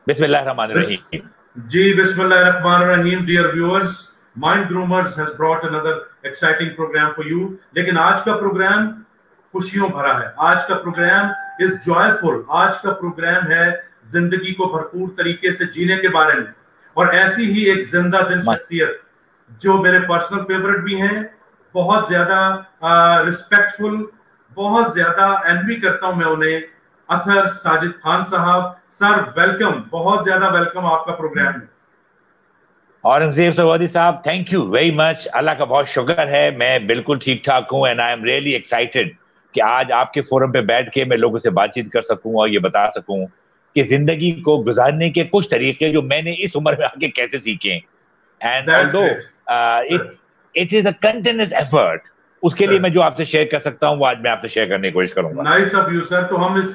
बिस्मिल्लाहिर्रहमानिर्रहीम। जी बिस्मिल्लाहिर्रहमानिर्रहीम। Dear viewers, Mind Groomers has brought another exciting programme for you. लेकिन आज का प्रोग्राम खुशियों भरा है। आज का प्रोग्राम इज जॉयफुल। आज का प्रोग्राम है जिंदगी को भरपूर तरीके से जीने के बारे में, और ऐसी ही एक जिंदा दिल शख्सियत जो मेरे पर्सनल फेवरेट भी हैं, बहुत ज्यादा रिस्पेक्टफुल, बहुत ज्यादा एनवी करता हूं मैं उन्हें, अतहर साजिद खान साहब। सर वेलकम, बहुत ज्यादा वेलकम आपका प्रोग्राम में। औरंगजेब सरवदी साहब, थैंक यू वेरी मच। अल्लाह का बहुत शुक्र है, मैं बिल्कुल ठीक ठाक हूँ and I am really excited कि आज आपके फोरम पे बैठ के मैं लोगों से बातचीत कर सकूं और ये बता सकूं कि जिंदगी को गुजारने के कुछ तरीके जो मैंने इस उम्र में आके कैसे सीखे। And although it is a continuous effort, उसके लिए मैं जो आपसे शेयर कर सकता हूं वो आज मैं आपसे शेयर करने की कोशिश करूंगा। Nice of you sir. तो हम इस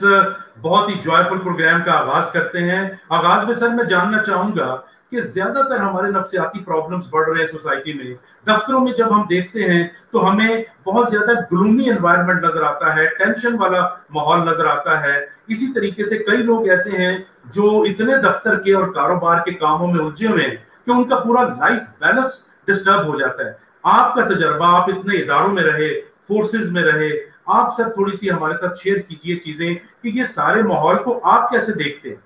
बहुत ही जॉयफुल प्रोग्राम का आगाज करते हैं। आगाज में सर मैं जानना चाहूंगा कि ज्यादातर हमारे नफ्सियाती प्रॉब्लम्स बढ़ रहे हैं सोसाइटी में। दफ्तरों में जब हम देखते हैं तो हमें बहुत ज्यादा ग्लूमी एनवायरनमेंट नजर आता है, टेंशन वाला माहौल नजर आता है। इसी तरीके से कई लोग ऐसे हैं जो इतने दफ्तर के और कारोबार के कामों में उलझे हुए हैं कि उनका पूरा लाइफ बैलेंस डिस्टर्ब हो जाता है। आपका तजर्बा, आप इतने इदारों में रहे, फोर्सेस में रहे, आप सर थोड़ी सी हमारे साथ शेयर कीजिए चीजें कि ये सारे माहौल को आप कैसे देखते हैं।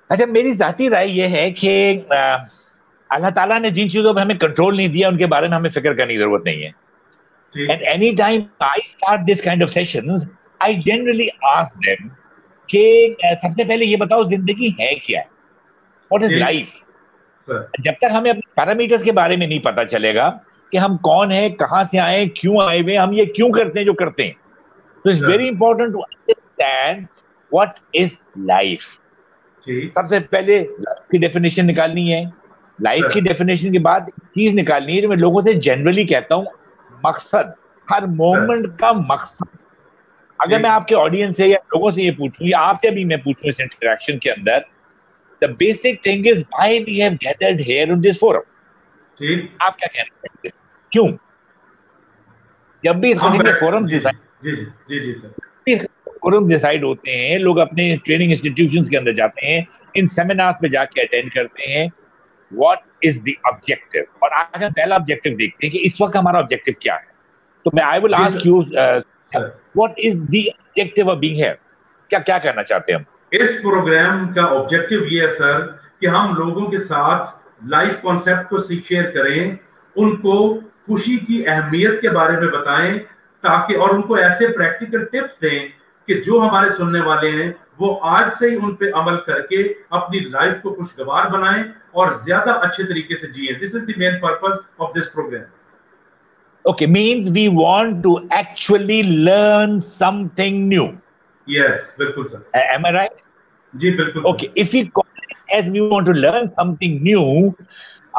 अच्छा, मेरी जाती राय ये है कि अल्लाह ताला ने जिन चीजों पर हमें कंट्रोल नहीं दिया उनके बारे में हमें फिक्र करने की जरूरत नहीं है। And any time I start this kind of sessions, I generally ask them कि सबसे पहले ये बताओ जिंदगी है क्या, व्हाट इज लाइफ। जब तक हमें अपने पैरामीटर्स के बारे में नहीं पता चलेगा कि हम कौन है, कहां से आए, क्यों आए हुए, हम ये क्यों करते हैं जो करते हैं, तो it's very important to understand what is life. सबसे पहले लाइफ की डेफिनेशन निकालनी है। लाइफ की डेफिनेशन के बाद चीज निकालनी है जो मैं लोगों से जनरली कहता हूं, मकसद। हर मोमेंट का मकसद। अगर मैं आपके ऑडियंस से या लोगों से ये पूछूं या आपसे भी मैं पूछूं इस इंटरेक्शन के अंदर, the basic thing is why we have gathered here on this forum. आप क्या कहते हैं, क्यों? जब भी फोरम डिसाइड होते हैं, लोग अपने ट्रेनिंग इंस्टीट्यूशंस के अंदर जाते हैं, इन सेमिनार्स पे जाके अटेंड करते हैं, व्हाट इज द ऑब्जेक्टिव। और अगर पहला ऑब्जेक्टिव देखते हैं कि इस वक्त हमारा ऑब्जेक्टिव क्या है, तो मैं I will ask you what is the objective of being here. क्या करना चाहते हैं हम? इस प्रोग्राम का ऑब्जेक्टिव ये है सर कि हम लोगों के साथ लाइफ कॉन्सेप्ट को शेयर करें, उनको खुशी की अहमियत के बारे में बताएं, ताकि और उनको ऐसे प्रैक्टिकल टिप्स दें कि जो हमारे सुनने वाले हैं वो आज से ही उन पे अमल करके अपनी लाइफ को खुशगवार बनाएं और ज्यादा अच्छे तरीके से जिए। This is the main purpose of this program. Okay, means we want to actually learn something new. Yes, बिल्कुल सर। Am I right? जी बिल्कुल। Okay, if we call it as we want to learn something new,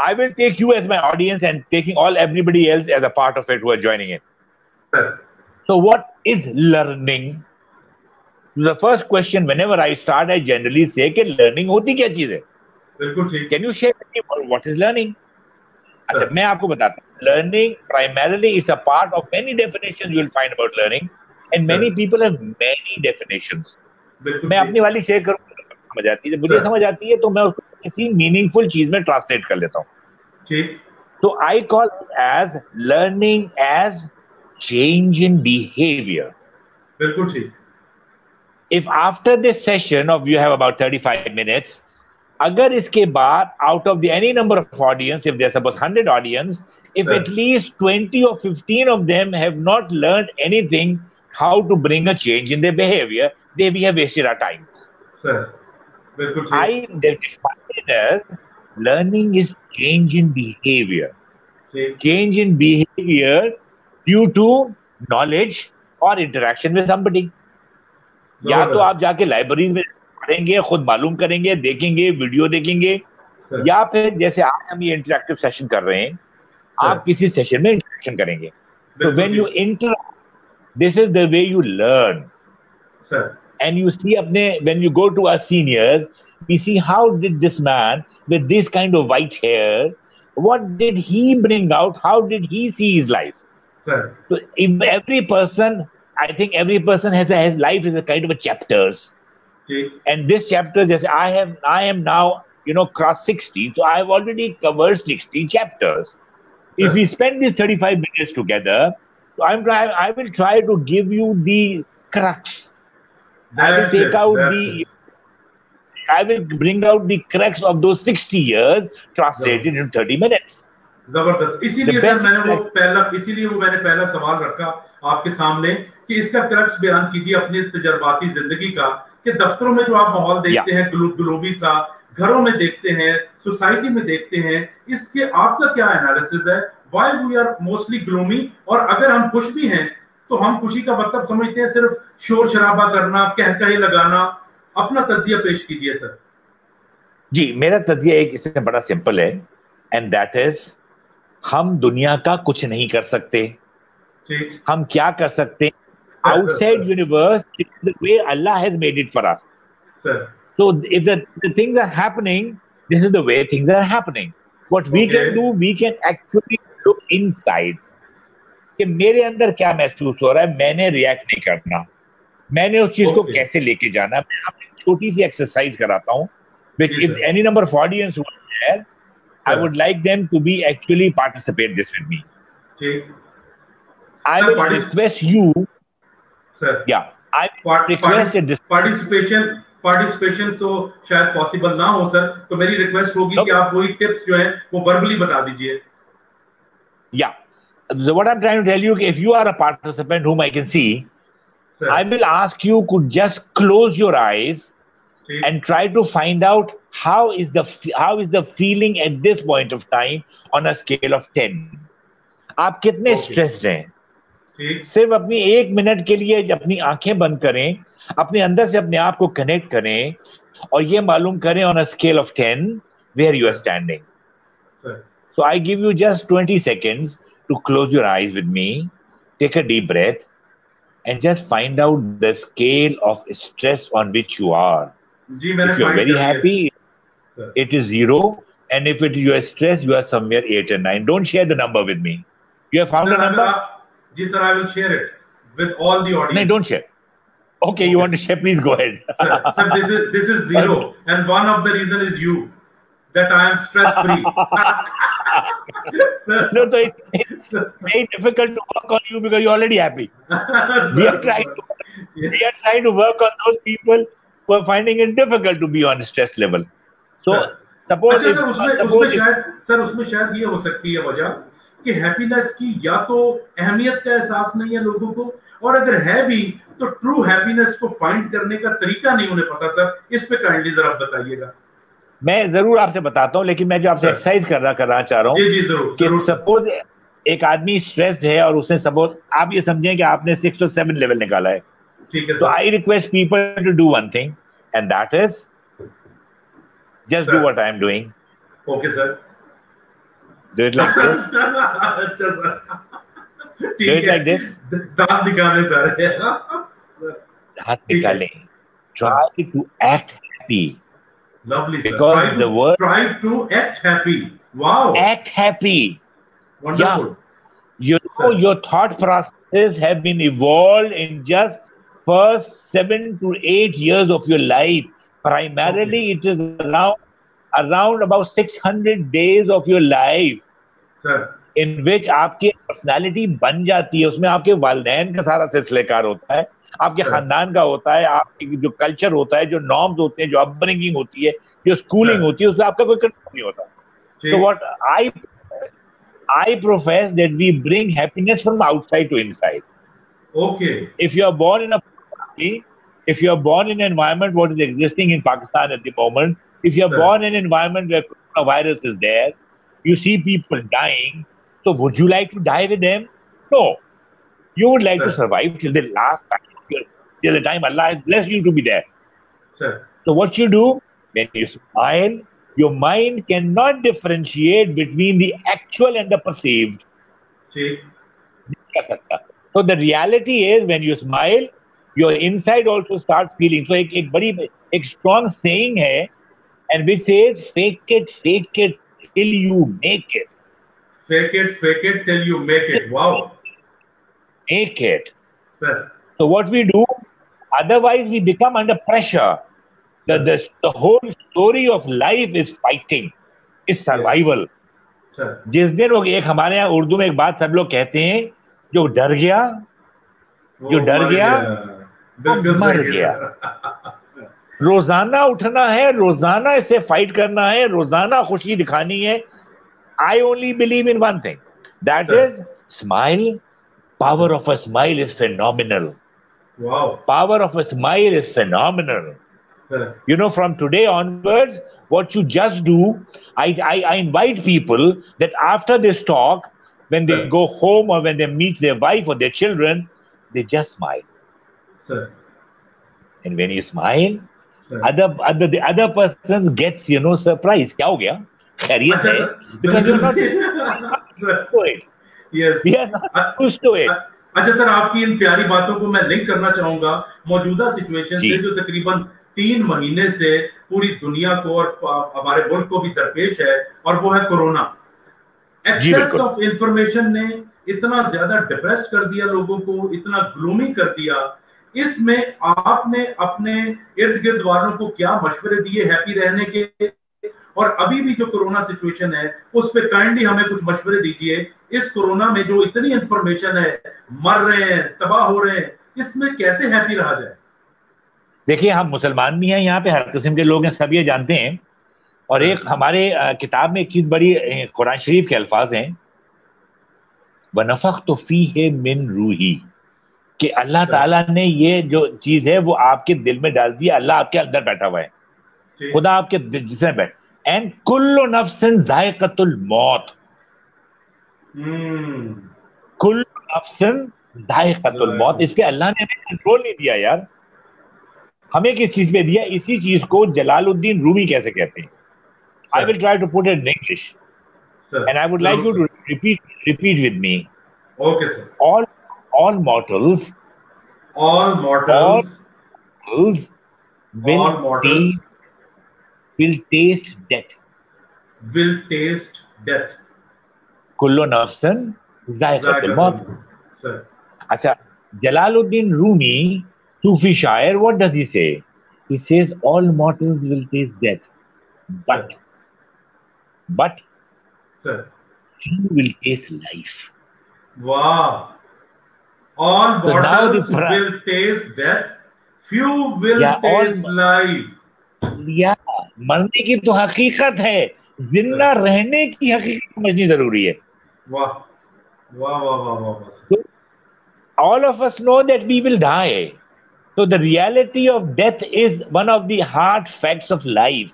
I will take you as my audience and taking everybody else as a part of it who are joining in. Sir. So what is learning? The first question whenever I start, I generally say कि learning होती क्या चीज है? बिल्कुल ठीक। Can you share with me what is learning? अच्छा, मैं आपको बताता हूँ। Learning primarily is a part of many definitions you will find about learning. And many people have many definitions. मैं अपनी वाली शेयर करूँ, समझ आती है, जब मुझे समझ आती है तो मैं उसको किसी मीनिंगफुल चीज में ट्रांसलेट कर लेता हूँ। तो I call as learning as change in behaviour. बिल्कुल ठीक। If after this session of you have about 35 minutes, अगर इसके बाद out of the any number of audience, if there suppose 100 audience, if at least 20 or 15 of them have not learned anything how to bring a change in their behavior, we have wasted our time. Sir, I define it as learning is change in behavior. Change in behavior due to knowledge or interaction with somebody. या तो आप जाके library में पढ़ेंगे, खुद मालूम करेंगे, देखेंगे, वीडियो देखेंगे, या फिर जैसे आज हम ये इंटरेक्टिव सेशन कर रहे हैं, आप किसी सेशन में इंटरेक्शन करेंगे। तो when you interact, this is the way you learn. Sir. And you see when you go to our seniors, we see how did this man with this kind of white hair, what did he bring out? How did he see his life? Sir. So if every person, I think every person has life is a kind of a chapters. And this chapter, just I am now, cross 60, so I have already covered 60 chapters. If we spend these 35 minutes together, so I will try to give you the crux. I will bring out the crux of those 60 years translated in 30 minutes. जबरदस्त. इसीलिए sir मैंने वो पहला सवाल रखा आपके सामने कि इसका क्रक्स बयान कीजिए अपनी इस तजर्बाती जिंदगी का, कि दफ्तरों में जो आप माहौल देखते हैं ग्लोबी सा, घरों में देखते हैं, सोसाइटी में देखते हैं, इसके आपका क्या एनालिसिस है? Why we are mostly gloomy, और अगर हम खुश भी हैं तो हम खुशी का मतलब समझते हैं सिर्फ शोर शराबा करना, कहकहे लगाना. अपना तज्जिया पेश कीजिए सर. जी, मेरा तज्जिया एक इसमें बड़ा सिंपल है, एंड दैट इज हम दुनिया का कुछ नहीं कर सकते. हम क्या कर सकते? Outside universe, it's the way Allah has made it for us. Sir. So if the things are happening, this is the way things are happening. What we can do, we can actually look inside. कि मेरे अंदर क्या महसूस हो रहा है, मैंने react नहीं करना, मैंने उस चीज को कैसे लेके जाना. मैं आपको एक छोटी सी एक्सरसाइज कराता हूँ, which if any number of audience who are there, I would like them to be actually participate this with me. I will request you. Sir, yeah, I requested this participation so शायद possible ना हो sir, तो मेरी request होगी कि आप वही tips जो है वो वर्बली बता दीजिए. Yeah, what I'm trying to tell you, if you are a participant whom I can see, sir, I will ask you to just close your eyes and try to find out how is the feeling at this point of time on a scale of 10. आप कितने stressed हैं? सिर्फ अपनी 1 minute के लिए अपनी आंखें बंद करें, अपने अंदर से अपने आप को कनेक्ट करें और ये मालूम करें on a scale of 10 where you are standing. So I give you just 20 seconds to close your eyes with me, take a deep breath and just find out the scale of stress on which you are. If you are very happy, it is 0, and if you are stressed, you are somewhere 8 and 9. Don't share the number with me. You have found a number? Yes, sir, I will share it with all the audience. No, don't share. Okay, you want to share? Please go ahead. Sir, this is 0, and one of the reason is you, that I am stress free. Sir, no, so it's very difficult to work on you because you're already happy. Sir, we are trying to work on those people who are finding it difficult to be on stress level. So suppose उसमें शायद ये हो सकती है वजह कि happiness की या तो अहमियत का एहसास नहीं है लोगों को, और अगर है भी तो ट्रू हैप्पीनेस को फाइंड करने का तरीका नहीं उन्हें पता. सर, इस पे काइंडली जरा बताइएगा. मैं जरूर आपसे बताता हूँ, लेकिन मैं जो आपसे एक्सरसाइज करना चाह रहा हूँ, जी जरूर, कि सपोज एक आदमी स्ट्रेस्ड है और उसने सपोज आप ये समझें कि आपने 6 or 7 लेवल निकाला है. ठीक है. So I request people to do one thing, and that is just do what I am doing. Okay, sir. Do it like this. अच्छा sir. Do it like this. दांत निकाले सर. दांत निकालें. Try to act happy. Lovely, sir. Because the word try to act happy. Wow. Act happy. Wonderful. Yeah. Your thought processes have been evolved in just first 7 to 8 years of your life. Primarily, it is around about 600 days of your life, sir, in which आपकी personality बन जाती है. उसमें आपके वालिदैन का सारा सिलसिलेकार होता है, आपके खानदान का होता है, आपकी जो कल्चर होता है, जो नॉर्म्स होते हैं, जो अपब्रिंगिंग होती है, जो स्कूलिंग होती है, उसमें आपका कोई कंट्रोल नहीं होता. So what I profess that we bring happiness from outside to inside. Okay. If you are born in a family, if you are born in an environment what is existing in Pakistan at the moment, if you are born in an environment where coronavirus is there, you see people dying, so would you like to die with them? No. You would like to survive till the last time, till the time Allah has blessed you to be there. So what you do, when you smile, your mind cannot differentiate between the actual and the perceived. So the reality is, when you smile, your inside also starts feeling. So एक strong saying है, and which says, fake it till you make it. Fake it till you make it. Wow. Make it. Sir. So what we do, otherwise we become under pressure. The whole story of life is fighting, is survival. जिस दिन वो एक हमारे यहाँ उर्दू में एक बात सब लोग कहते हैं, जो डर गया मर गया। रोजाना उठना है, रोजाना इसे फाइट करना है, रोजाना खुशी दिखानी है। I only believe in one thing, that is smile. Power of a smile is phenomenal. Wow. Power of a smile is phenomenal. You know, from today onwards, what you just do, I invite people that after this talk, when they go home or when they meet their wife or their children, they just smile. And when you smile, the other person gets, you know, surprised. क्या हो गया? खैरियत है? Because you're not used to it. Yes. We are not used to it. अच्छा sir, आपकी इन प्यारी बातों को मैं लिंक करना चाहूंगा मौजूदा सिचुएशन से, जो तकरीबन 3 महीने से पूरी दुनिया को और हमारे मुल्क को भी दरपेश है, और वो है कोरोना। एक्सेस ऑफ इंफॉर्मेशन ने इतना ज्यादा डिप्रेस्ड कर दिया लोगों को, इतना ग्लूमी कर दिया। इसमें आपने अपने इर्द गिर्द वालों को क्या मशवरे दिए हैप्पी रहने के, और अभी भी जो कोरोना सिचुएशन है उस पे काइंडली हमें कुछ मशवरे दीजिए। इस कोरोना में जो इतनी इंफॉर्मेशन है, मर रहे हैं, तबाह हो रहे हैं, इसमें कैसे हैप्पी रहा जाए? देखिए, हम मुसलमान भी हैं, यहाँ पे हर किस्म के लोग हैं, सब ये जानते हैं। और एक हमारे किताब में एक चीज बड़ी, कुरान शरीफ के अल्फाज हैं, वनफ़ख़्तु फ़ीहि मिन रूही, कि अल्लाह ताला ने ये जो चीज है वो आपके दिल में डाल दिया। अल्लाह आपके अंदर बैठा हुआ है, खुदा आपके जिसमें बैठ। एंड कुल्लु नफ्सिन ज़ाइक़तुल मौत, कुल्लु नफ्सिन ज़ाइक़तुल मौत। इस पे अल्लाह ने हमें कंट्रोल नहीं दिया यार। हमें किस चीज पे दिया? इसी चीज को जलालुद्दीन रूमी कैसे कहते हैं? I will try to put it in English and I would like you to repeat with me. Okay sir. all mortals will taste death. कुल्लु नफ्सिन ज़ाइक़तुल मौत। अच्छा, जलालुद्दीन रूमी, सूफी शायर, what does he say? He says all mortals will taste death, but few will taste life. Wow. All mortals will taste death, few will taste life. मरने की तो हकीकत है, जिंदा रहने की हकीकत समझनी जरूरी है। वाह वाह वाह वाह वाह। All of us know that we will die. So the reality of death is one of the hard facts of life.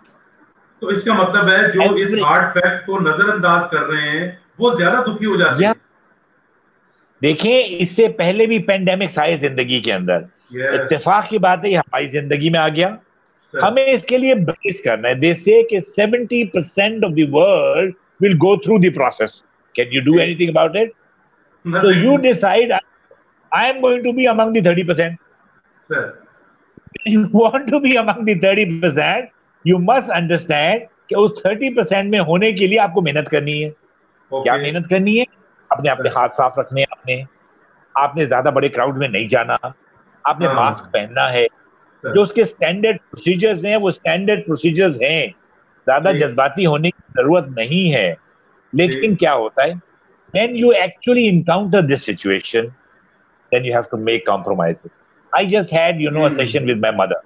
तो इसका मतलब है जो इस हार्ड फैक्ट को नजरअंदाज कर रहे हैं वो ज्यादा दुखी हो जाते हैं। देखें, इससे पहले भी पेंडेमिक्स आए जिंदगी के अंदर। इत्तेफाक की बात है, ये हमारी जिंदगी में आ गया। हमें इसके लिए ब्रेस करना है। दे से कि 70% of the world will go through the process. Can you do anything about it? So you decide, I am going to be among the 30%. Sir. If you want to be among the 30%, you must understand कि उस 30% में होने के लिए आपको मेहनत करनी है। क्या मेहनत करनी है? अपने हाथ साफ रखने, आपने ज्यादा बड़े क्राउड में नहीं जाना, आपने मास्क पहनना है। जो उसके स्टैंडर्ड प्रोसीजर्स हैं वो स्टैंडर्ड प्रोसीजर्स हैं, ज्यादा जज्बाती होने की जरूरत नहीं है। लेकिन क्या होता है, when you actually encounter this situation, then you have to make compromises. I just had, you know, a session with my mother.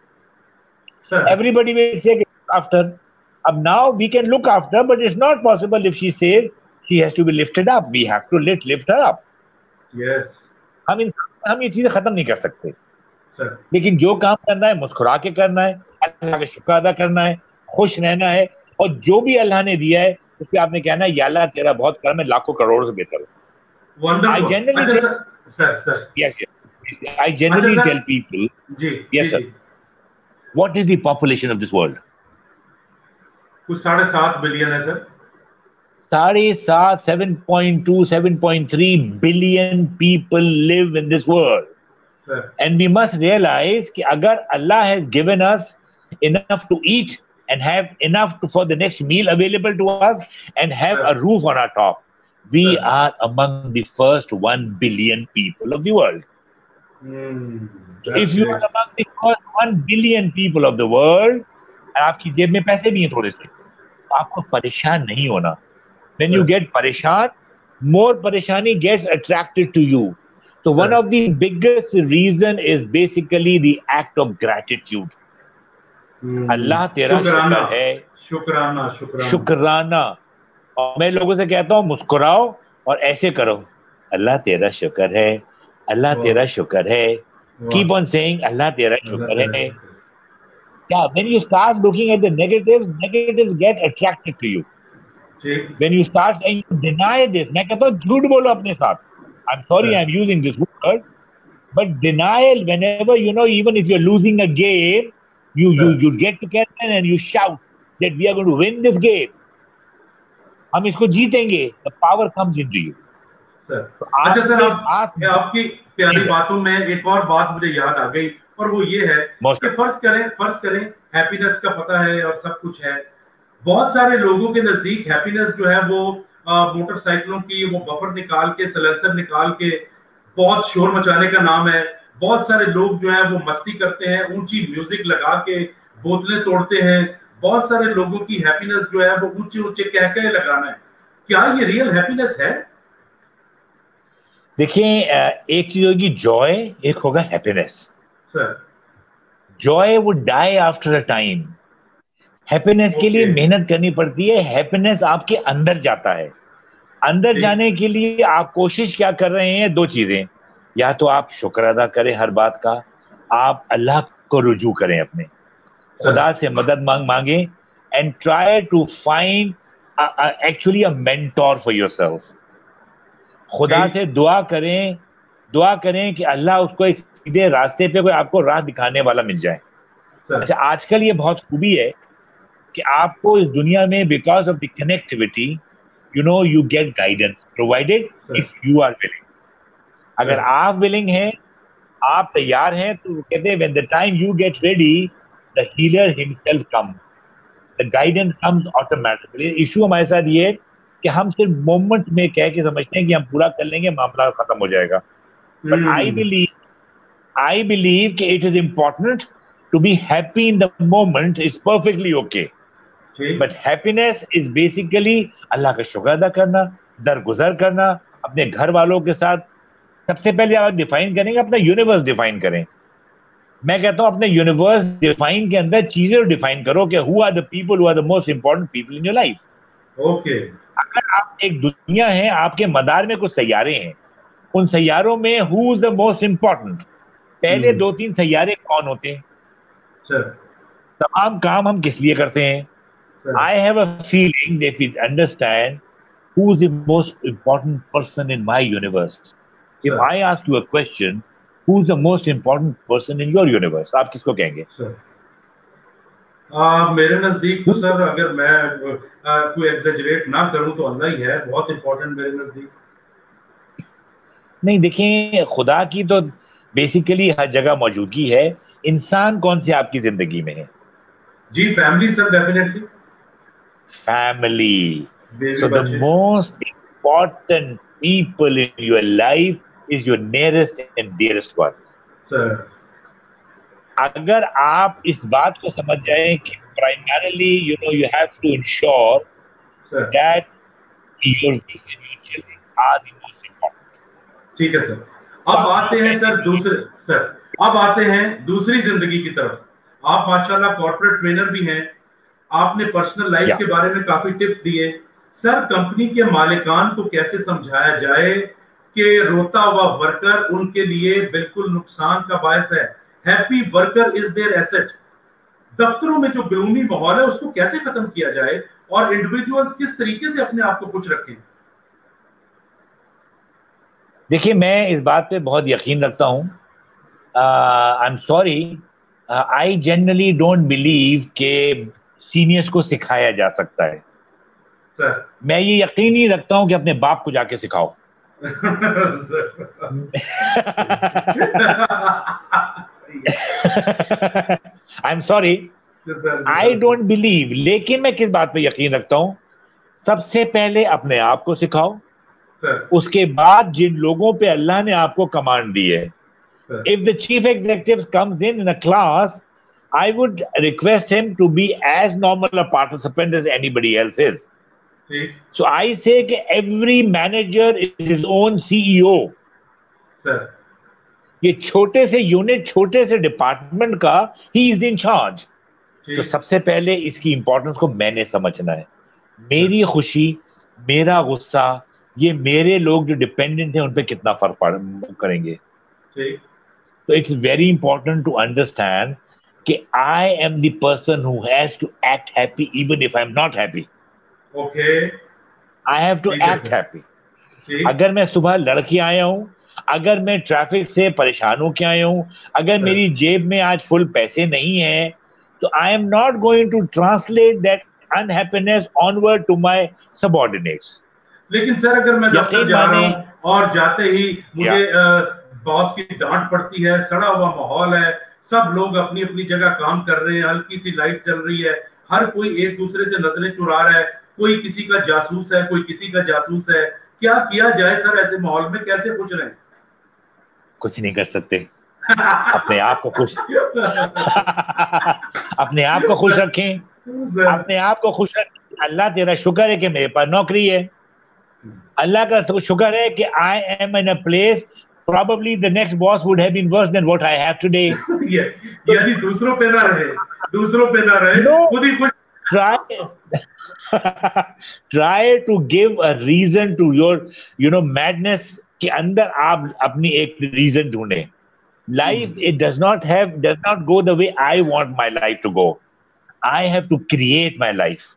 Everybody will say look after. Now we can look after, but it's not possible if she says she has to be lifted up. We have to lift her up. Yes. हम ये चीजें खत्म नहीं कर सकते, लेकिन जो काम करना है मुस्कुरा के करना है, अल्लाह का शुक्र अदा करना है, खुश रहना है, और जो भी अल्लाह ने दिया है उस पे आपने कहना है या अल्लाह तेरा बहुत करम है, लाखों करोड़ से बेहतर है। I generally tell people, yes sir, what is the population of this world? कुछ 7.5 बिलियन है sir. 7.2, 7.3 billion people live in this world. And we must realize कि अगर Allah has given us enough to eat and have enough for the next meal available to us and have a roof on our top, we are among the first 1 billion people of the world. If you are among the first 1 billion people of the world, आपकी जेब में पैसे भी हैं थोड़े से, तो आपको परेशान नहीं होना. When you get परेशान, more परेशानी gets attracted to you. So one of the biggest reason is basically the act of gratitude. अल्लाह तेरा शुक्र है, शुक्राना शुक्राना. और मैं लोगों से कहता हूँ मुस्कुराओ और ऐसे करो, अल्लाह तेरा शुक्र है, अल्लाह तेरा शुक्र है. Keep on saying अल्लाह तेरा शुक्र है. Yeah, when you start looking at the negatives get attracted to you. When you start saying you deny this, मैं कहता हूँ झूठ बोलो अपने साथ. I'm sorry I'm using this word, but denial, whenever even if you're losing a game, you get together and you shout that we are going to win this game. हम इसको जीतेंगे. The power comes into you. तो अच्छा sir, आपकी प्यारी बातों में एक और बात मुझे याद आ गई, और वो ये है कि फर्ज करें हैप्पीनेस का पता है और सब कुछ है. बहुत सारे लोगों के नजदीक हैप्पीनेस जो है वो मोटरसाइकिलों की वो बफर निकाल के, सलेंसर निकाल के बहुत शोर मचाने का नाम है. बहुत सारे लोग जो है वो मस्ती करते हैं, ऊंची म्यूजिक लगा के बोतलें तोड़ते हैं. बहुत सारे लोगों की हैप्पीनेस जो है वो ऊंचे ऊंचे कह लगाना है. क्या ये रियल हैप्पीनेस है? देखिए, एक चीज होगी जॉय, एक होगा happiness. Joy would die after a time. Happiness के लिए मेहनत करनी पड़ती है. हैप्पीनेस आपके अंदर जाता है. अंदर जाने के लिए आप कोशिश क्या कर रहे हैं? दो चीजें. या तो आप शुक्र अदा करें हर बात का, आप अल्लाह को रुजू करें, अपने खुदा से मदद मांगे, and try to find actually a mentor for yourself. खुदा से दुआ करें कि अल्लाह उसको एक सीधे रास्ते पे कोई आपको राह दिखाने वाला मिल जाए. अच्छा, आजकल ये बहुत खूबी है कि आपको इस दुनिया में because of the connectivity you get guidance provided if you are willing. अगर आप विलिंग हैं, आप तैयार हैं, तो कहते हैं when the time you get ready the healer himself come, the guidance comes automatically. Issue हमारे साथ ये है कि हम सिर्फ मोमेंट में कह के समझते हैं कि हम पूरा कर लेंगे, मामला खत्म हो जाएगा. बट आई बिलीव कि it is important to be happy in the moment. Is perfectly okay, but happiness is basically अल्लाह का शुक्र अदा करना, दरगुजर करना अपने घर वालों के साथ. सबसे पहले आप डिफाइन करेंगे, अपना यूनिवर्स डिफाइन करें. मैं कहता हूं अपने यूनिवर्स डिफाइन के अंदर चीजें डिफाइन करो कि who are the people who are the most important people in your life. Okay. अगर आप एक दुनिया है, आपके मदार में कुछ सैयारे हैं, उन सैयारों में who is the most important, पहले 2-3 सैयारे कौन होते हैं? तमाम काम हम किस लिए करते हैं? I have a feeling that if we understand who is the most important person in my universe, if I ask you a question, who is the most important person in your universe, आप किसको कहेंगे? मेरे नजदीक तो sir, अगर मैं कोई exaggerate ना करूं तो अल्लाह ही है बहुत इंपॉर्टेंट मेरे नजदीक. नहीं, देखिए, खुदा की तो बेसिकली हर जगह मौजूदगी है. इंसान कौन से आपकी जिंदगी में है? जी, family sir, definitely family. So the most important people in your life is your nearest and dearest ones. Sir. अगर आप इस बात को समझ जाएं कि primarily you have to ensure that your children are the most important. ठीक है सर. अब आते हैं सर अब आते हैं दूसरी जिंदगी की तरफ. आप माशाल्लाह कॉर्पोरेट ट्रेनर भी हैं. आपने पर्सनल लाइफ के बारे में काफी टिप्स दिए. सर, कंपनी के मालिकान को कैसे समझाया जाए कि रोता हुआ वर्कर उनके लिए बिल्कुल नुकसान का बायस है? Happy worker is their asset. दफ्तरों में जो ग्लूमी माहौल है उसको कैसे खत्म किया जाए और इंडिविजुअल्स किस तरीके से अपने आप को खुश रखें? देखिए, मैं इस बात पे बहुत यकीन रखता हूं. I am sorry, I generally don't believe के सीनियर्स को सिखाया जा सकता है. मैं ये यकीन ही रखता हूं कि अपने बाप को जाके सिखाओ. I am sorry, I don't believe. लेकिन मैं किस बात पे यकीन रखता हूं? सबसे पहले अपने आप को सिखाओ, उसके बाद जिन लोगों पे अल्लाह ने आपको कमांड दी है. If the chief executive comes in a class, I would request him to be as normal a participant as anybody else is. So I say that every manager is his own CEO. Sir. ये छोटे से unit, छोटे से department का he is in charge. तो सबसे पहले इसकी इंपॉर्टेंस को मैंने समझना है. मेरी खुशी, मेरा गुस्सा, ये मेरे लोग जो डिपेंडेंट हैं उन पे कितना फर्क करेंगे. तो it's very important to understand कि I am the person who has to act happy even if I am not happy. Okay, I have to act happy. अगर मैं सुबह लड़के आया हूं, अगर मैं ट्रैफिक से परेशान होकर आया हूं, अगर मेरी जेब में आज फुल पैसे नहीं है, तो I am not going to translate that unhappiness onward to my subordinates. लेकिन सर अगर मैं दफ्तर जा रहा हूं और जाते ही मुझे बॉस की डांट पड़ती है, सड़ा हुआ माहौल है, सब लोग अपनी अपनी जगह काम कर रहे हैं, हल्की सी लाइट चल रही है, हर कोई एक दूसरे से नजरें चुरा रहा है, कोई किसी का जासूस है, कोई किसी का जासूस है, क्या किया जाए सर ऐसे माहौल में? कैसे खुश रहें? कुछ नहीं कर सकते. अपने आप को खुश अपने आप को खुश रखें. अपने आप को खुश रखें. अल्लाह तेरा शुक्र है कि मेरे पास नौकरी है. अल्लाह का तो शुक्र है कि I M in a place probably the next boss would have been worse than what I have today. यानी दूसरों पे ना रहे, no, खुद ही try to give a reason to your madness के अंदर आप अपनी एक रीजन ढूंढे. Life it does not go the way I want my life to go. I have to create my life.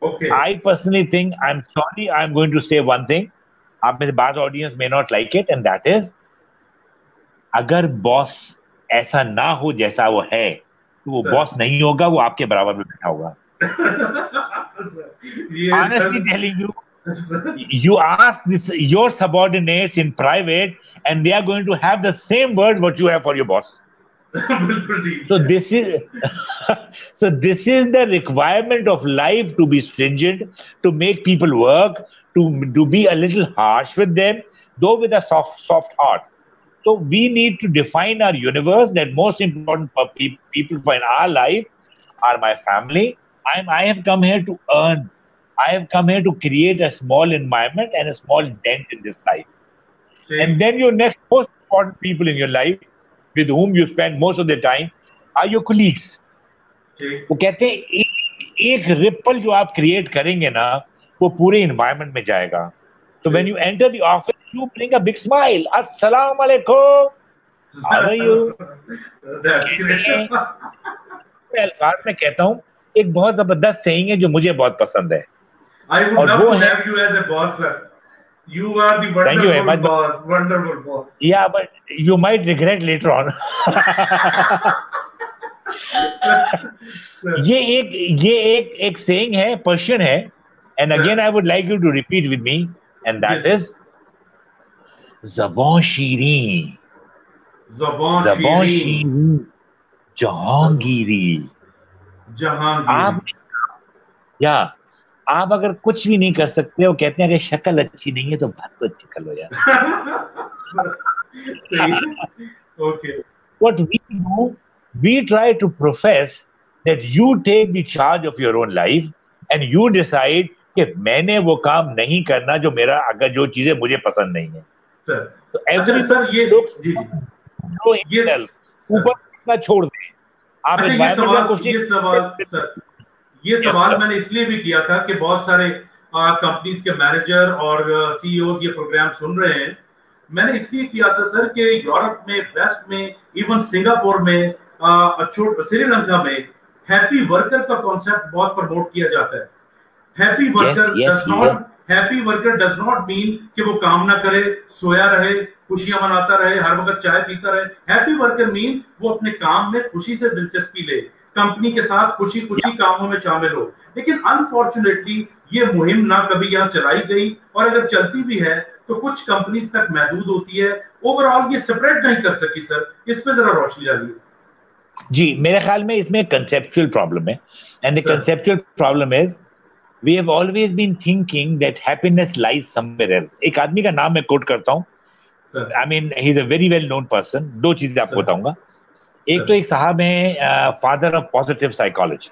Okay. I personally think, I'm sorry, I'm going to say one thing. आप में से बाद audience may not like it, and that is, अगर boss ऐसा ना हो जैसा वो है, तो वो बॉस नहीं होगा, वो आपके बराबर में बैठा होगा. Honestly telling you, you ask your subordinates in private, and they are going to have the same word what you have for your boss. So this is the requirement of life, to be stringent, to make people work, to be a little harsh with them, though with a soft heart. So we need to define our universe, that most important for people in our life are my family. I have come here to earn. I have come here to create a small environment and a small dent in this life. And then your next most important people in your life, with whom you spend most of the time, are your colleagues. वो कहते हैं एक ripple जो आप create करेंगे ना, वो पूरे एनवायरनमेंट में जाएगा. So when you enter the office, you bring a big smile. Assalamu alaikum. How are you? मैं अल्फाज में कहता हूँ, एक बहुत जबरदस्त सेइंग है जो मुझे बहुत पसंद है. I would love to have you as a boss, sir. You are the wonderful boss. Wonderful boss. Yeah, but you might regret later on. ये एक सेइंग है, पर्शियन है, and again I would like you to repeat with me, and that is ज़बान शीरीं जहांगीरी. आप अगर कुछ भी नहीं कर सकते हो, कहते हैं कि शक्ल अच्छी नहीं है तो बात तो अच्छी कर लो यार. Okay. What we do, we try to profess that you take the charge of your own life and you decide कि मैंने वो काम नहीं करना जो मेरा, अगर जो चीजें मुझे पसंद नहीं है. तो everybody ऊपर इतना छोड़ दें. आप ये सवाल मैंने इसलिए भी किया था कि बहुत सारे कंपनीज के मैनेजर और सीईओ ये प्रोग्राम सुन रहे हैं. मैंने इसलिए किया था सर कि यूरोप में, वेस्ट में, इवन सिंगापुर में, श्रीलंका में हैप्पी वर्कर का कॉन्सेप्ट बहुत प्रमोट किया जाता है. Happy worker does not mean कि वो काम ना करे, सोया रहे, खुशियां मनाता रहे, हर वक्त चाय पीता रहे. हैप्पी वर्कर मीन वो अपने काम में खुशी से दिलचस्पी ले, कंपनी के साथ खुशी कामों में शामिल हो. लेकिन अनफॉर्चुनेटली ये मुहिम ना कभी यहाँ चलाई गई, और अगर चलती भी है तो कुछ कंपनीज तक महदूद होती है. ओवरऑल ये स्प्रेड नहीं कर सकी. सर इस पे जरा रोशनी डालिए. जी, मेरे ख्याल में इसमें कंसेप्चुअल प्रॉब्लम है, and the conceptual problem is we have always been thinking that happiness lies somewhere else. एक आदमी का नाम मैं कोट करता हूं, I mean he is a very well known person. दो चीजें आपको बताऊंगा. एक तो एक साहब हैं father of positive psychology.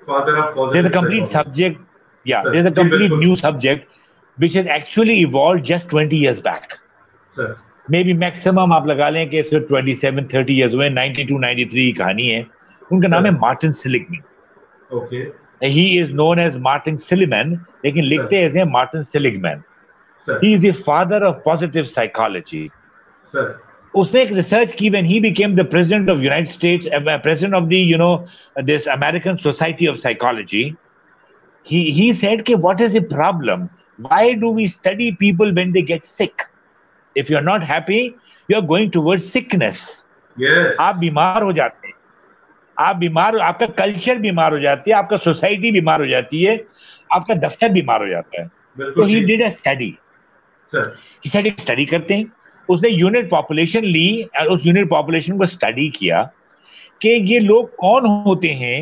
There's a complete subject, yeah, there's a complete new subject which has actually evolved just 20 years back. Sir. Maybe maximum आप लगा लें कि 27-30 years हुए. 92-93 की कहानी है. उनका नाम है Martin सिलिगमैन. Okay. He is known as Martin Seligman, लेकिन लिखते हैं Martin सिलिगमैन. He is the father of positive psychology. Sir. उसने एक रिसर्च की when he became the president of United States, president of the this American Society of Psychology. He said कि what is the problem? Why do we study people when they get sick? If you are not happy, you are going towards sickness. Yes. आप बीमार हो जाते हैं. आप बीमार, आपका culture बीमार हो जाती है, आपका सोसाइटी बीमार हो जाती है, आपका दफ्तर बीमार हो जाता है. तो he did a study. Sir. He said एक स्टडी करते हैं. उसने यूनिट पॉपुलेशन ली और उस यूनिट पॉपुलेशन को स्टडी किया कि ये लोग कौन होते हैं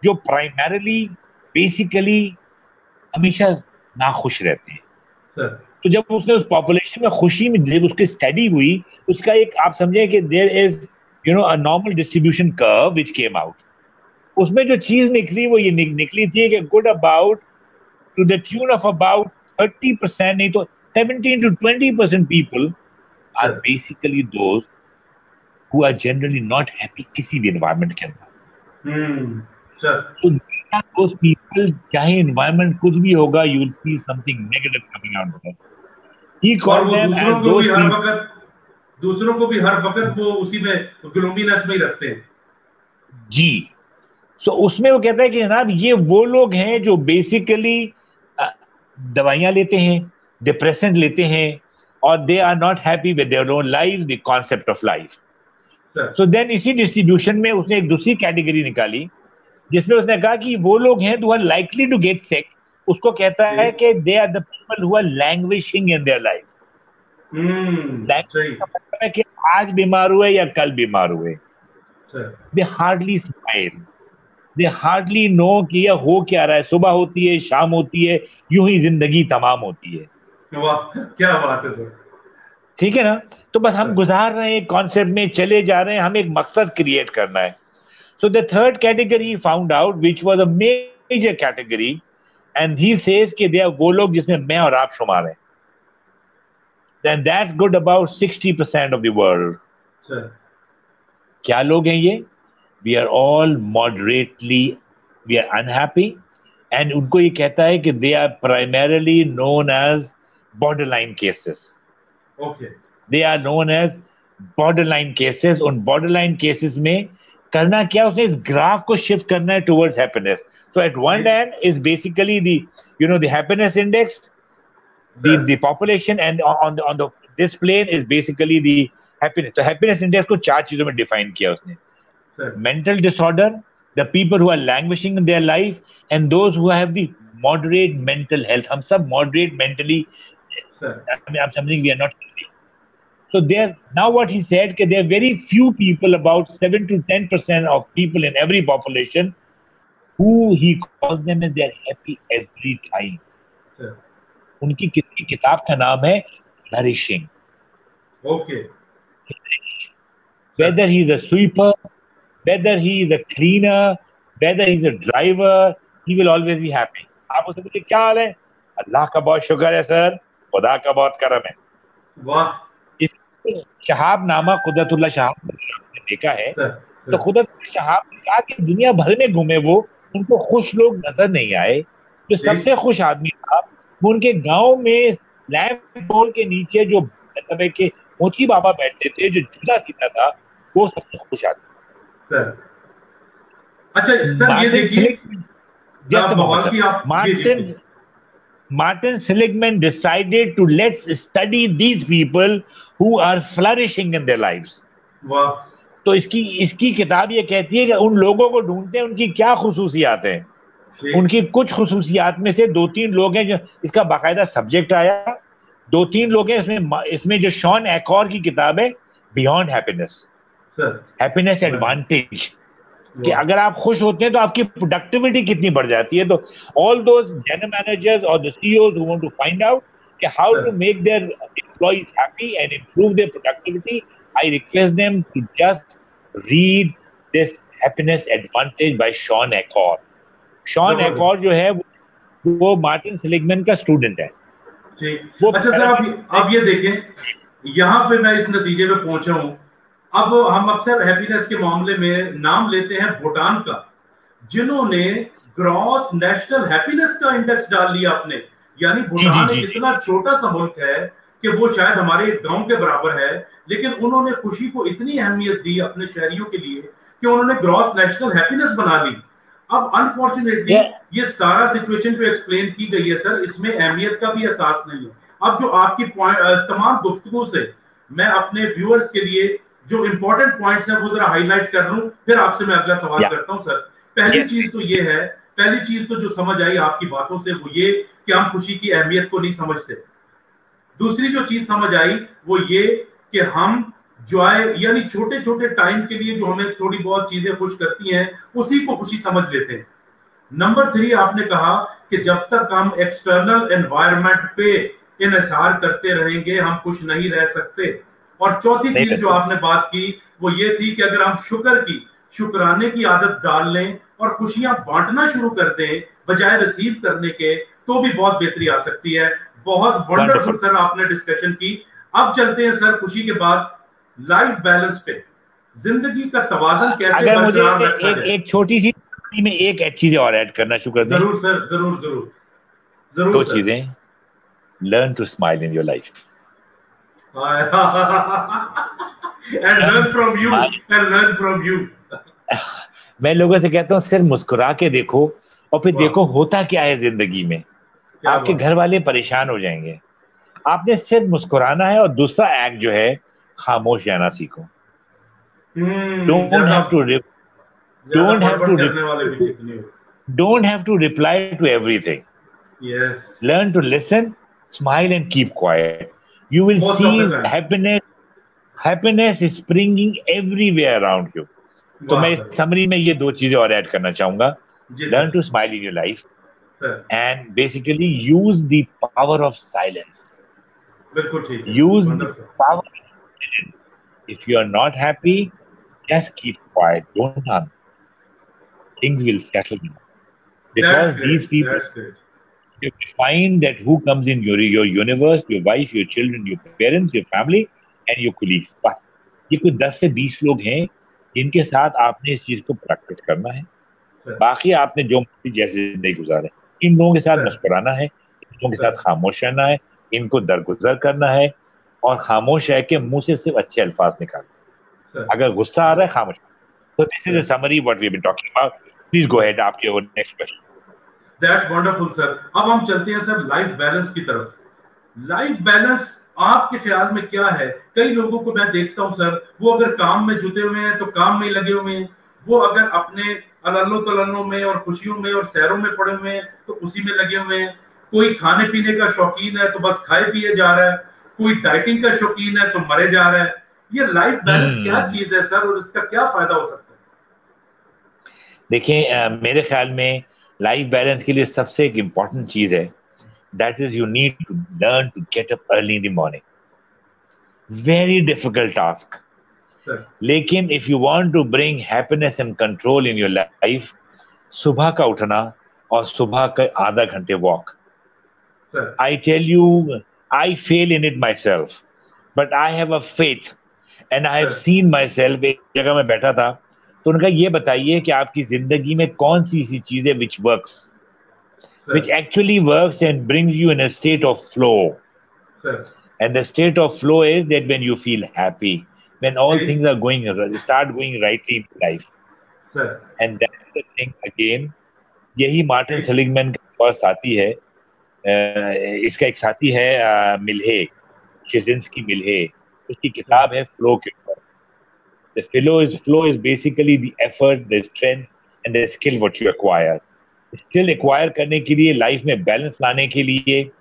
जो प्राइमरीली बेसिकली हमेशा नाखुश रहते हैं. तो जब उसने उस पॉपुलेशन में खुशी में जब उसकी स्टडी हुई, उसका एक आप समझे कि there is a normal distribution curve which came out. उसमें जो चीज निकली वो ये निकली थी कि good about to the tune of about 30%, नहीं तो 17 to 20% people are basically those who are generally not happy किसी भी environment के अंदर. So those people, चाहे environment कुछ भी होगा, you will see something negative coming out of it. He called them as those people. दूसरों को भी हर वक्त वो उसी में ग्लोमीनेस में ही रखते हैं. जी. So उसमें वो कहता है कि जनाब ये वो लोग हैं जो बेसिकली दवाइयां लेते हैं, डिप्रेसेंट लेते हैं, or they are not happy with their own life, the concept of life. Sir. So then इसी डिस्ट्रीब्यूशन में उसने एक दूसरी कैटेगरी निकाली जिसमें उसने कहा कि वो लोग हैं who are likely to get sick. उसको कहता है कि they are the people who are languishing in their life. Languishing का मतलब है कि आज बीमार हुए या कल बीमार हुए. Sir. They hardly smile. They hardly know कि यह हो क्या रहा है. सुबह होती है, शाम होती है, यूं ही जिंदगी तमाम होती है. क्या बात है सर. ठीक है ना. तो बस हम गुजार रहे हैं कॉन्सेप्ट में, चले जा रहे हैं, हमें एक मकसद क्रिएट करना है. So the third category found out which was a major category and he says कि दे आर वो लोग जिसमें मैं और आप शुमार हैं. Then that's good about 60% of the world. क्या लोग हैं ये? We are all moderately, we are unhappy. And उनको ये कहता है कि they are primarily known as borderline cases. Okay. They are known as borderline cases. उन borderline cases में करना क्या, उसने इस ग्राफ को शिफ्ट करना है towards happiness. So at one end is basically the happiness index, the population, and on the this plane is basically the happiness. तो happiness index को चार चीजों में define किया उसने. Mental disorder, the people who are languishing in their life, and those who have the moderate mental health. हम सब moderate mentally. I'm something we are not healthy. So there, now what he said, that there are very few people, about 7 to 10% of people in every population, who he calls them as they are happy every time. उनकी किताब का नाम है Nourishing. Okay. Whether he is a sweeper, whether he is a cleaner, whether he is a driver, he will always be happy. आप उससे पूछिए क्या हाल है? अल्लाह का बहुत शुक्र है सर, खुदा का बहुत करम है. वाह. शहाब नामा कुदरतुल्लाह शहाब ने देखा है. तो कुदरतुल्लाह शहाब ने कहा कि दुनिया भर में घूमे वो, उनको खुश लोग नजर नहीं आए. जो सबसे खुश आदमी था वो उनके गांव में लैंप पोल के नीचे जो मतलब है कि मोची बाबा बैठते थे, जो जुदा सीधा था, वो सबसे खुश आदमी. सर अच्छा सर ये देखिए, Martin Seligman decided to let's study these people who are flourishing in their lives. वाह. तो इसकी किताब ये कहती है कि उन लोगों को ढूंढते हैं उनकी क्या खुसूसियात हैं. उनकी कुछ खुसूसियात में से 2-3 लोग हैं जो इसका बाकायदा सब्जेक्ट आया. 2-3 लोग हैं इसमें जो शॉन एकॉर की किताब है बियॉन्ड हैप्पीनेस, हैप्पीनेस एडवांटेज, कि अगर आप खुश होते हैं तो आपकी प्रोडक्टिविटी कितनी बढ़ जाती है. तो ऑल दोज जनरल मैनेजर्स और the CEOs who want to find out कि how to make their employees happy and improve their productivity, I request them to just read this Happiness Advantage by Sean Eckhart. Sean Eckhart जो है वो Martin Seligman का student है। अच्छा sir, आप ये देखें, यहाँ पे मैं इस नतीजे पे पहुंचा हूँ। अब हम अक्सर हैप्पीनेस के मामले में नाम लेते हैं भूटान का, जिन्होंने ग्रॉस नेशनल हैप्पीनेस का इंडेक्स डाल लिया अपने। यानी भूटान एक इतना छोटा सा मुल्क है कि वो शायद हमारे गांव के बराबर है, लेकिन उन्होंने खुशी को इतनी अहमियत दी अपने शहरियों के लिए कि उन्होंने ग्रॉस नेशनल हैप्पीनेस बना ली। अब अनफॉर्चुनेटली ये सारा सिचुएशन जो एक्सप्लेन की गई है सर, इसमें अहमियत का भी एहसास नहीं है। अब जो आपकी तमाम गुफ्तगू से मैं अपने व्यूअर्स के लिए जो इंपॉर्टेंट पॉइंट्स हैं वो जरा हाईलाइट कर लूं, फिर आपसे मैं अगला सवाल करता हूं सर। पहली चीज तो ये है, पहली चीज तो जो समझ आई आपकी बातों से वो ये कि हम खुशी की अहमियत को नहीं समझते। दूसरी जो चीज समझ आई वो ये कि हम जॉय यानी छोटे छोटे टाइम के लिए जो हमें थोड़ी बहुत चीजें खुश करती हैं उसी को खुशी समझ लेते हैं। नंबर 3 आपने कहा कि जब तक हम एक्सटर्नल एनवायरनमेंट पे इन्हिसार करते रहेंगे हम खुश नहीं रह सकते। और चौथी चीज जो आपने बात की वो ये थी कि अगर हम शुक्राने की आदत डाल लें और खुशियां बांटना शुरू कर दें बजाय रिसीव करने के, तो भी बहुत बेहतरी आ सकती है। बहुत वंडरफुल सर आपने डिस्कशन की। अब चलते हैं सर खुशी के बाद लाइफ बैलेंस पे, जिंदगी का तवाज़ुन कैसे बरकरार रखा जाए। एक छोटी सी में एक चीज और ऐड करना शुरू कर दें। जरूर सर, जरूर जरूर जरूर। 2 चीजें, learn to smile in your life and learn from you and learn from you। मैं लोगों से कहता हूँ सिर्फ मुस्कुरा के देखो और फिर देखो होता क्या है जिंदगी में। आपके घर वाले परेशान हो जाएंगे। आपने सिर्फ मुस्कुराना है। और दूसरा एक्ट जो है, खामोश रहना सीखो। don't have to reply to everything. Yes. Learn to listen, smile and keep quiet. You will see happiness is springing everywhere around you. तो मैं इस समरी में ये 2 चीजें और ऐड करना चाहूंगा। Learn to smile in your life and basically use the power of silence. बिल्कुल ठीक है। Use the power of silence. If you are not happy, just keep quiet. Don't answer. Things will settle down. Because these people, you find that who comes in your universe, your wife, your children, your parents, your family and your colleagues. बस ये कुछ 10 से 20 लोग हैं जिनके साथ आपने इस चीज को प्रैक्टिस करना है। बाकी आपने जो जैसे जिंदगी गुजारे, इन लोगों के साथ मुस्कुराना है, इन लोगों के साथ खामोश रहना है, इनको दरगुजर करना है और खामोश है कि मुंह से सिर्फ अच्छे अल्फाज निकालना। अगर गुस्सा आ रहा है खामोश। तो this is a summary what we have been talking about. Please go ahead, आप your next question. That's wonderful sir. अब हम चलते हैं सर लाइफ बैलेंस की तरफ। लाइफ बैलेंस आपके ख्याल में क्या है? कई लोगों को मैं देखता हूं सर, वो अगर काम में जुटे हुए हैं तो काम में लगे हुए हैं, वो अगर अपने अल्लो तलन्नो में और खुशियों में और सैरों में पड़े हुए हैं तो उसी में लगे हुए हैं। कोई खाने पीने का शौकीन है तो बस खाए पिए जा रहा है, कोई डाइटिंग का शौकीन है तो मरे जा रहा है। ये लाइफ बैलेंस क्या चीज है सर और इसका क्या फायदा हो सकता है? देखिए, मेरे ख्याल में लाइफ बैलेंस के लिए सबसे एक इम्पॉर्टेंट चीज है, that is you need to learn to get up early in the morning. Very difficult task. Sir. लेकिन if you want to bring happiness and control in your life, सुबह का उठना और सुबह का आधा घंटे walk. I tell you, I fail in it myself, but I have a faith and I have seen myself। एक जगह में बैठा था तो उनका ये बताइए कि आपकी जिंदगी में कौन सी ऐसी चीज है which works, which actually works and brings you in a state of flow. Sir. And the state of flow is that when you feel happy, when all things are start going rightly in life. Sir. And that's the thing again, यही Martin Seligman के पास साथी है। इसका एक साथी है मिल्हे, शिजिंस्की मिल्हे। उसकी किताब है फ्लो के ऊपर। The flow is basically the effort, the strength and the skill what you acquire. Skill acquire करने के लिए, लाइफ में बैलेंस लाने के लिए,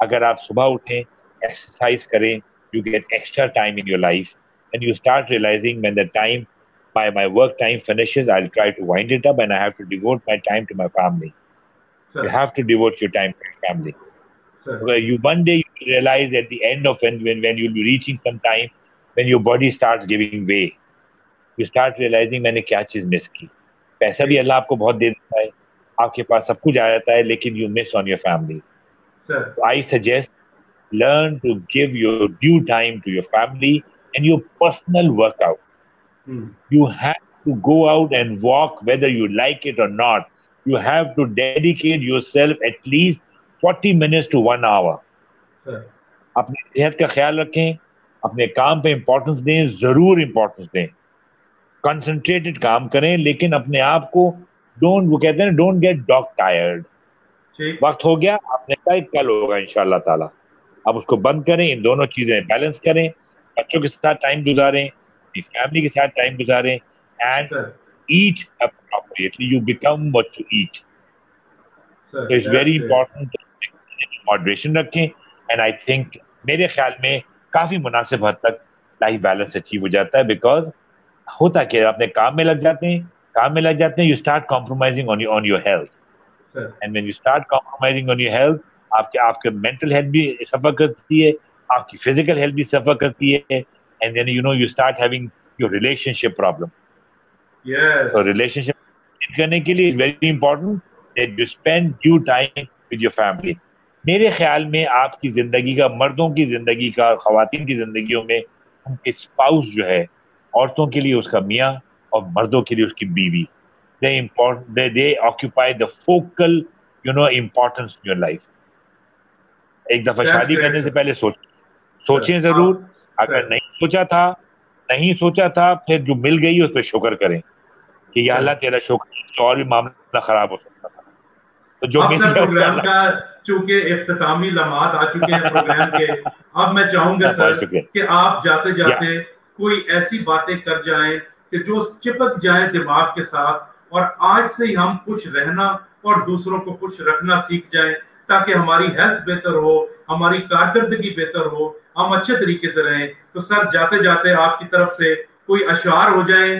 अगर आप सुबह उठें, एक्सरसाइज करें, you get extra time in your life and you start realizing when the time my work time finishes, I'll try to wind it up and I have to devote my time to my family. Sir. You have to devote your time to your family. One day you realize at the end of when you'll be reaching some time when your body starts giving way, you start realizing मैंने क्या चीज miss की. पैसा भी अल्लाह आपको बहुत दे देता है, आपके पास सब कुछ आ जाता है, लेकिन you miss on your family. I suggest learn to give your due time to your family and your personal workout. You have to go out and walk whether you like it or not. You have to dedicate yourself at least 40 minutes to 1 hour. अपनी सेहत का ख्याल रखें, अपने काम पे importance दें, जरूर इंपॉर्टेंस दें, कंसंट्रेटेड काम करें, लेकिन अपने आप को वो कहते हैं डोंट गेट डॉग टायर्ड. वक्त हो गया, आपने कहा कल होगा इंशाल्लाह ताला. अब उसको बंद करें, इन दोनों चीजें बैलेंस करें, बच्चों के साथ टाइम गुजारें, अपनी फैमिली के साथ टाइम गुजारें, and eat appropriately. You become what you eat. So it's very important to moderation रखें, and I think मेरे ख्याल में काफी मुनासिब हद तक लाइफ बैलेंस अचीव हो जाता है. बिकॉज होता क्या, अपने काम में लग जाते हैं, you start compromising on your health. And when you start compromising on your health, आपके मेंटल हेल्थ भी सफर करती है, आपकी फिजिकल हेल्थ भी सफर करती है, and then you start having your relationship problem. Yes. So relationship करने के लिए is very important that you spend due time with your family. मेरे ख्याल में आपकी जिंदगी का, मर्दों की जिंदगी का, खवातीन की जिंदगियों में उनके स्पाउस जो है, औरतों के लिए उसका मियाँ और मर्दों के लिए उसकी बीवी, they occupy the focal importance in your life. एक दफा शादी करने से पहले सोचें जरूर. अगर नहीं सोचा था फिर जो मिल गई उस पर शुक्र करें कि या अल्लाह तेरा शुक्र, और भी मामला खराब हो सकता था. तो जो प्रोग्राम का चूंकि इख्तितामी लम्हात आ चुके हैं प्रोग्राम के, अब मैं चाहूंगा सर कि आप जाते जाते कोई ऐसी बातें कर जाएं कि जो चिपक जाए दिमाग के साथ, और आज से ही हम खुश रहना और दूसरों को खुश रखना सीख जाएं, ताकि हमारी हेल्थ बेहतर हो, हमारी कारकर्दगी बेहतर हो, हम अच्छे तरीके से रहें. तो सर जाते जाते आपकी तरफ से कोई अशार हो जाए,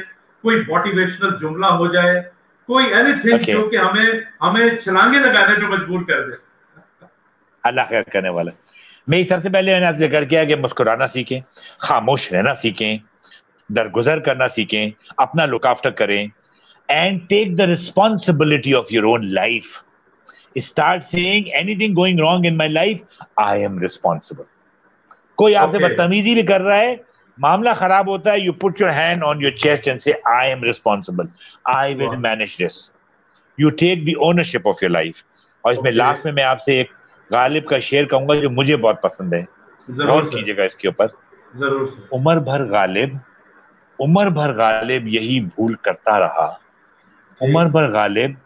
कोई मोटिवेशनल जुमला हो जाए, कोई एनीथिंग जो कि हमें छलांगे लगाने पे मजबूर कर दे. अल्लाह खैर करने वाला. मैं सबसे पहले मैंने आपसे जिक्र किया कि मुस्कुराना सीखें, खामोश रहना सीखें, दरगुजर करना सीखें, अपना लुक आफ्टर करें, and take the responsibility of your own life. Start saying anything going wrong in my life, I am responsible. कोई आपसे बदतमीजी भी कर रहा है, मामला खराब होता है, you put your hand on your chest and say, I am responsible. I will manage this. You take the ownership of your life. और इसमें लास्ट में मैं आपसे एक गालिब का शेर कहूंगा जो मुझे बहुत पसंद है, गौर कीजिएगा इसके ऊपर. जरूर. उमर भर गालिब यही भूल करता रहा, उमर भर गालिब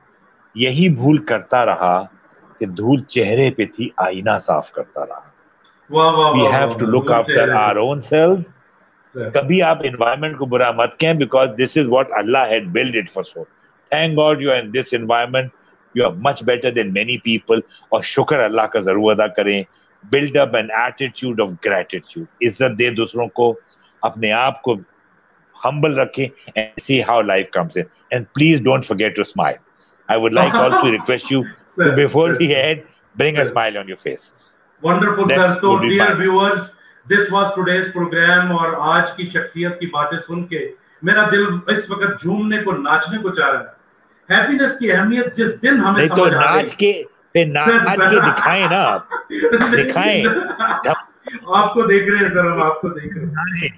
यही भूल करता रहा कि धूल चेहरे पे थी, आईना साफ करता रहा. We have to look after our own selves. कभी आप environment को बुरा मत कहें, because this is what Allah had built it for. So thank God you are in this environment. You are much better than many people. और शुक्र अल्लाह का जरूर अदा करें. Build up an attitude of gratitude. इज्जत दे दूसरों को, अपने आप को humble रखें, and see how life comes in. And please don't forget to smile. I would like also to request you to, before we end, bring a smile on your faces. Wonderful, sir. So dear viewers, this was today's program. और आज की शख्सियत की बातें सुन के मेरा दिल इस वक्त झूमने को, नाचने को चाह रहा है. हैप्पीनेस की अहमियत जिस दिन हमें समझ आ गई, नाच के दिखाएं ना, दिखाएं. आपको देख रहे हैं सर, हम आपको देख रहे हैं.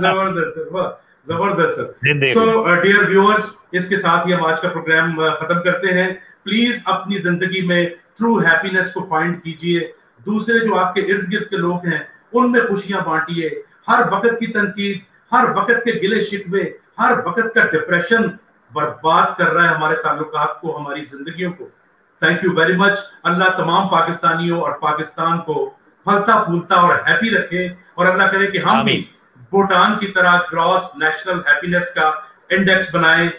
जबरदस्त सर, जबरदस्त सर. सो डियर व्यूअर्स, इसके साथ ही हम आज का प्रोग्राम खत्म करते हैं. प्लीज अपनी जिंदगी में ट्रू हैप्पीनेस को फाइंड कीजिए. दूसरे जो आपके इर्द गिर्द के लोग हैं उनमें खुशियां बांटिए. हर वक्त की तनकीद, हर वक्त के गिले शिकवे, हर वक्त का डिप्रेशन बर्बाद कर रहा है हमारे ताल्लुकात को, हमारी जिंदगियों को. Thank you very much. अल्लाह तमाम पाकिस्तानियों और पाकिस्तान को फलता फूलता और हैप्पी रखे, और अल्लाह करे कि हम भी भूटान की तरह ग्रॉस नेशनल हैप्पीनेस का इंडेक्स बनाएं.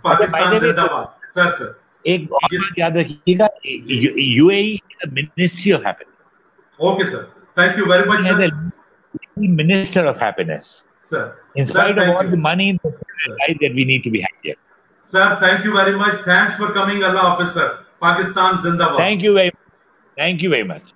पाकिस्तान जिंदाबाद. सर एक बात याद रखिएगा, UAE is the ministry of happiness. Okay sir, thank you very much sir. Minister of happiness sir. In spite of all the money in the life that we need to be happier. Sir, thank you very much. Thanks for coming. Allah Hafiz sir. Pakistan Zindabad. Thank you very much.